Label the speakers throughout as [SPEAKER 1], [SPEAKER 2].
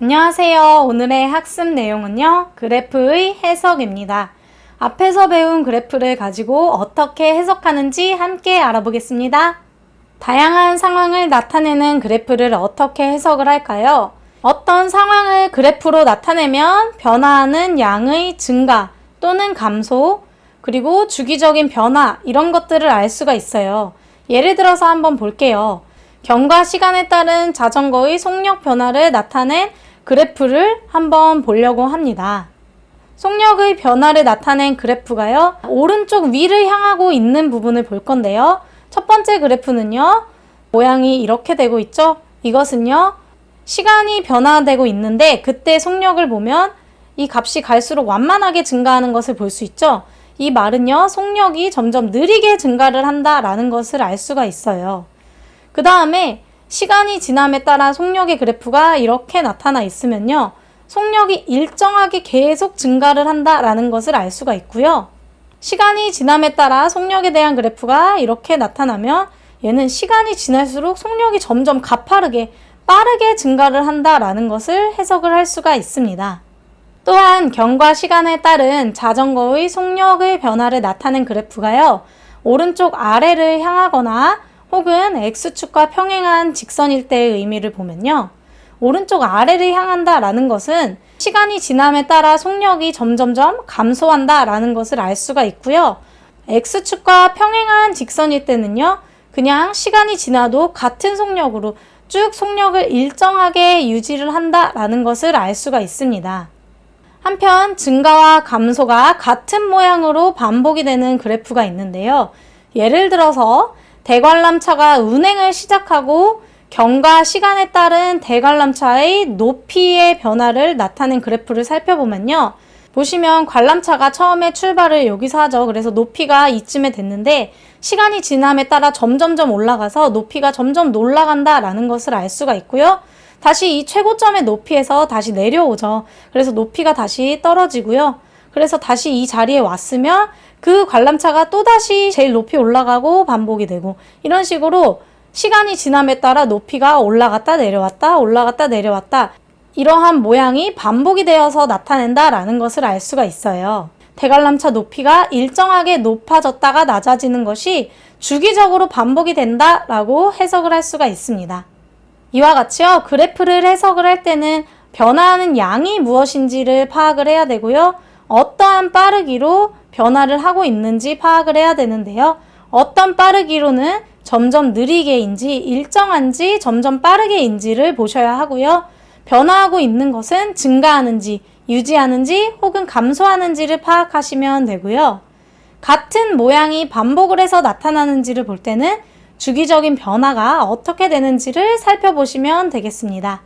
[SPEAKER 1] 안녕하세요. 오늘의 학습 내용은요, 그래프의 해석입니다. 앞에서 배운 그래프를 가지고 어떻게 해석하는지 함께 알아보겠습니다. 다양한 상황을 나타내는 그래프를 어떻게 해석을 할까요? 어떤 상황을 그래프로 나타내면 변화하는 양의 증가 또는 감소, 그리고 주기적인 변화, 이런 것들을 알 수가 있어요. 예를 들어서 한번 볼게요. 경과 시간에 따른 자전거의 속력 변화를 나타낸 그래프를 한번 보려고 합니다. 속력의 변화를 나타낸 그래프가요, 오른쪽 위를 향하고 있는 부분을 볼 건데요. 첫 번째 그래프는요, 모양이 이렇게 되고 있죠. 이것은요, 시간이 변화되고 있는데 그때 속력을 보면 이 값이 갈수록 완만하게 증가하는 것을 볼 수 있죠. 이 말은요, 속력이 점점 느리게 증가를 한다라는 것을 알 수가 있어요. 그 다음에 시간이 지남에 따라 속력의 그래프가 이렇게 나타나 있으면요, 속력이 일정하게 계속 증가를 한다라는 것을 알 수가 있고요. 시간이 지남에 따라 속력에 대한 그래프가 이렇게 나타나면 얘는 시간이 지날수록 속력이 점점 가파르게 빠르게 증가를 한다라는 것을 해석을 할 수가 있습니다. 또한 경과 시간에 따른 자전거의 속력의 변화를 나타낸 그래프가요, 오른쪽 아래를 향하거나 혹은 X축과 평행한 직선일 때의 의미를 보면요, 오른쪽 아래를 향한다라는 것은 시간이 지남에 따라 속력이 점점점 감소한다라는 것을 알 수가 있고요. X축과 평행한 직선일 때는요, 그냥 시간이 지나도 같은 속력으로 쭉 속력을 일정하게 유지를 한다라는 것을 알 수가 있습니다. 한편 증가와 감소가 같은 모양으로 반복이 되는 그래프가 있는데요. 예를 들어서 대관람차가 운행을 시작하고 경과 시간에 따른 대관람차의 높이의 변화를 나타낸 그래프를 살펴보면요, 보시면 관람차가 처음에 출발을 여기서 하죠. 그래서 높이가 이쯤에 됐는데 시간이 지남에 따라 점점점 올라가서 높이가 점점 올라간다라는 것을 알 수가 있고요. 다시 이 최고점의 높이에서 다시 내려오죠. 그래서 높이가 다시 떨어지고요. 그래서 다시 이 자리에 왔으면 그 관람차가 또다시 제일 높이 올라가고 반복이 되고, 이런 식으로 시간이 지남에 따라 높이가 올라갔다 내려왔다 올라갔다 내려왔다, 이러한 모양이 반복이 되어서 나타낸다라는 것을 알 수가 있어요. 대관람차 높이가 일정하게 높아졌다가 낮아지는 것이 주기적으로 반복이 된다라고 해석을 할 수가 있습니다. 이와 같이요, 그래프를 해석을 할 때는 변화하는 양이 무엇인지를 파악을 해야 되고요, 어떠한 빠르기로 변화를 하고 있는지 파악을 해야 되는데요. 어떤 빠르기로는 점점 느리게인지 일정한지 점점 빠르게인지를 보셔야 하고요. 변화하고 있는 것은 증가하는지 유지하는지 혹은 감소하는지를 파악하시면 되고요. 같은 모양이 반복을 해서 나타나는지를 볼 때는 주기적인 변화가 어떻게 되는지를 살펴보시면 되겠습니다.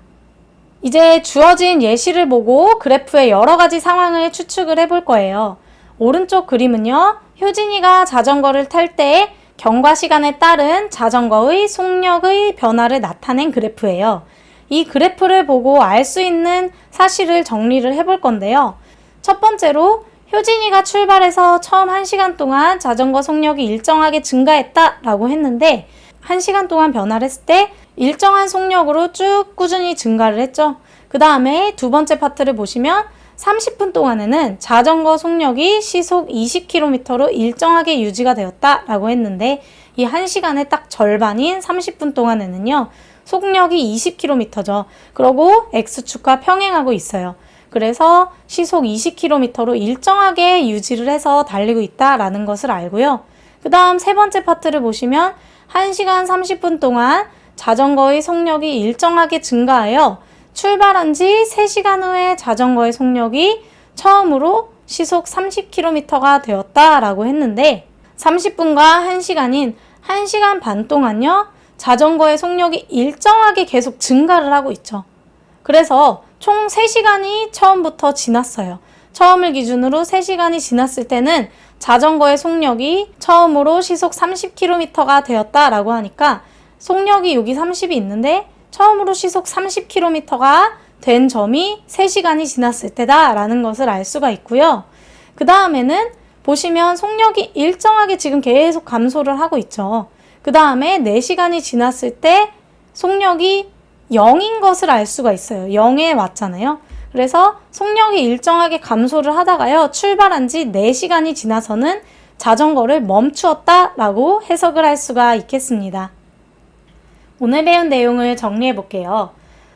[SPEAKER 1] 이제 주어진 예시를 보고 그래프의 여러 가지 상황을 추측을 해볼 거예요. 오른쪽 그림은요, 효진이가 자전거를 탈 때 경과 시간에 따른 자전거의 속력의 변화를 나타낸 그래프예요. 이 그래프를 보고 알 수 있는 사실을 정리를 해볼 건데요. 첫 번째로 효진이가 출발해서 처음 1시간 동안 자전거 속력이 일정하게 증가했다라고 했는데 1시간 동안 변화를 했을 때 일정한 속력으로 쭉 꾸준히 증가를 했죠. 그 다음에 두 번째 파트를 보시면 30분 동안에는 자전거 속력이 시속 20km로 일정하게 유지가 되었다라고 했는데 이 1시간의 딱 절반인 30분 동안에는요, 속력이 20km죠. 그러고 X축과 평행하고 있어요. 그래서 시속 20km로 일정하게 유지를 해서 달리고 있다라는 것을 알고요. 그 다음 세 번째 파트를 보시면 1시간 30분 동안 자전거의 속력이 일정하게 증가하여 출발한 지 3시간 후에 자전거의 속력이 처음으로 시속 30km가 되었다라고 했는데 30분과 1시간인 1시간 반 동안요, 자전거의 속력이 일정하게 계속 증가를 하고 있죠. 그래서 총 3시간이 처음부터 지났어요. 처음을 기준으로 3시간이 지났을 때는 자전거의 속력이 처음으로 시속 30km가 되었다라고 하니까 속력이 여기 30이 있는데 처음으로 시속 30km가 된 점이 3시간이 지났을 때다라는 것을 알 수가 있고요. 그 다음에는 보시면 속력이 일정하게 지금 계속 감소를 하고 있죠. 그 다음에 4시간이 지났을 때 속력이 0인 것을 알 수가 있어요. 0에 왔잖아요. 그래서 속력이 일정하게 감소를 하다가요. 출발한 지 4시간이 지나서는 자전거를 멈추었다 라고 해석을 할 수가 있겠습니다. 오늘 배운 내용을 정리해 볼게요.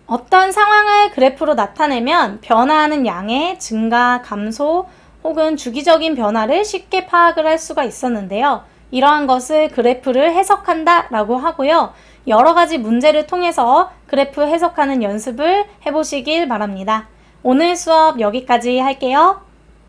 [SPEAKER 1] 어떤 상황을 그래프로 나타내면 변화하는 양의 증가, 감소 혹은 주기적인 변화를 쉽게 파악을 할 수가 있었는데요. 이러한 것을 그래프를 해석한다 라고 하고요. 여러 가지 문제를 통해서 그래프 해석하는 연습을 해보시길 바랍니다. 오늘 수업 여기까지 할게요.